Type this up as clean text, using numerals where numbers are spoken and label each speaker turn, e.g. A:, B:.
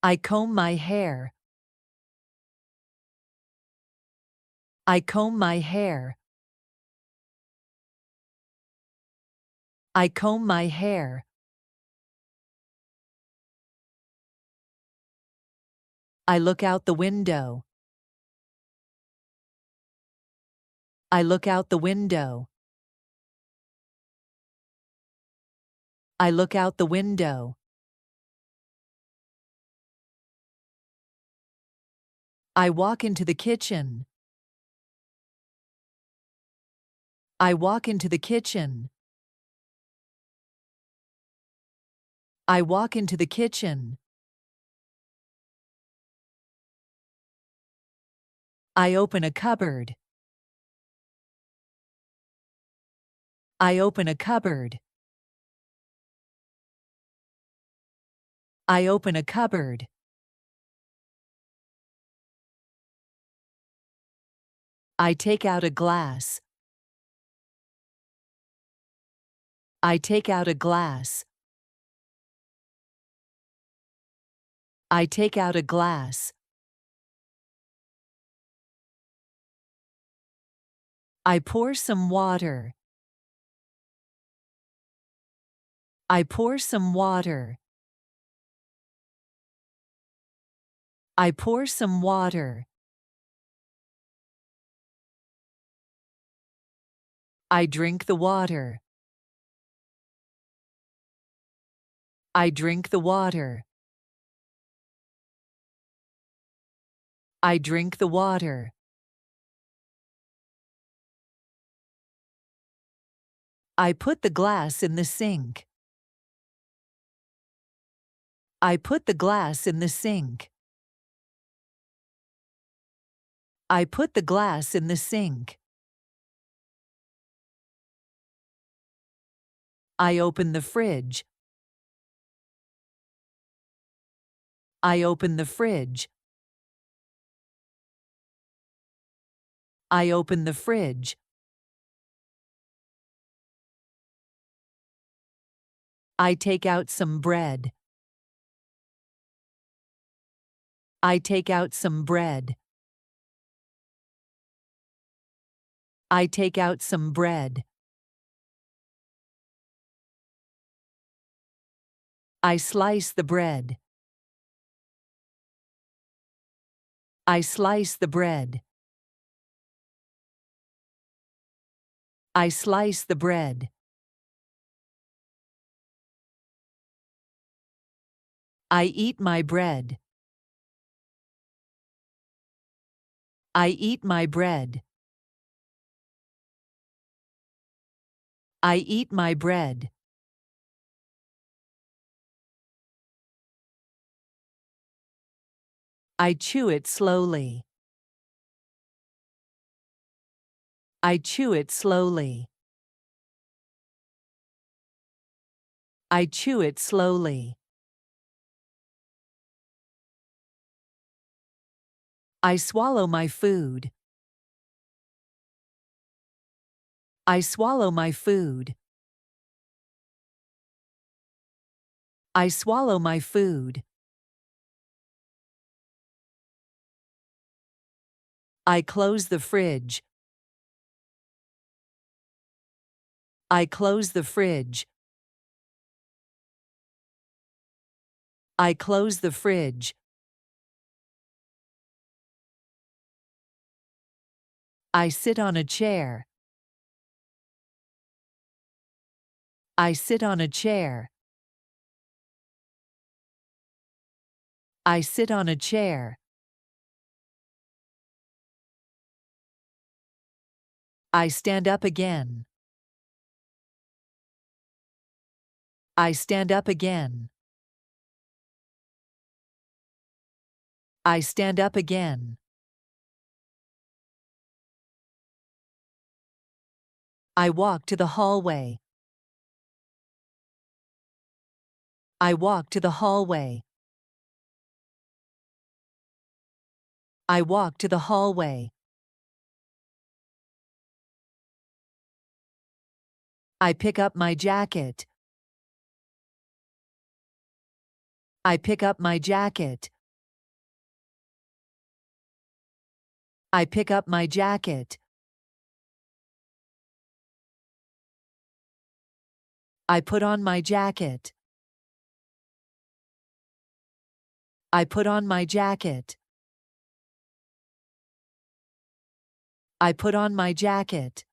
A: I comb my hair. I comb my hair. I comb my hair. I look out the window. I look out the window. I look out the window. I walk into the kitchen. I walk into the kitchen. I walk into the kitchen. I open a cupboard. I open a cupboard. I open a cupboard. I take out a glass. I take out a glass. I take out a glass. I pour some water. I pour some water. I pour some water. I drink the water. I drink the water. I drink the water. I put the glass in the sink. I put the glass in the sink. I put the glass in the sink. I open the fridge. I open the fridge. I open the fridge. I take out some bread. I take out some bread. I take out some bread. I slice the bread. I slice the bread. I slice the bread. I eat my bread. I eat my bread. I eat my bread. I chew it slowly. I chew it slowly. I chew it slowly. I swallow my food. I swallow my food. I swallow my food. I close the fridge. I close the fridge. I close the fridge. I sit on a chair. I sit on a chair. I sit on a chair. I stand up again. I stand up again. I stand up again. I walk to the hallway. I walk to the hallway. I walk to the hallway. I pick up my jacket. I pick up my jacket. I pick up my jacket. I put on my jacket. I put on my jacket. I put on my jacket.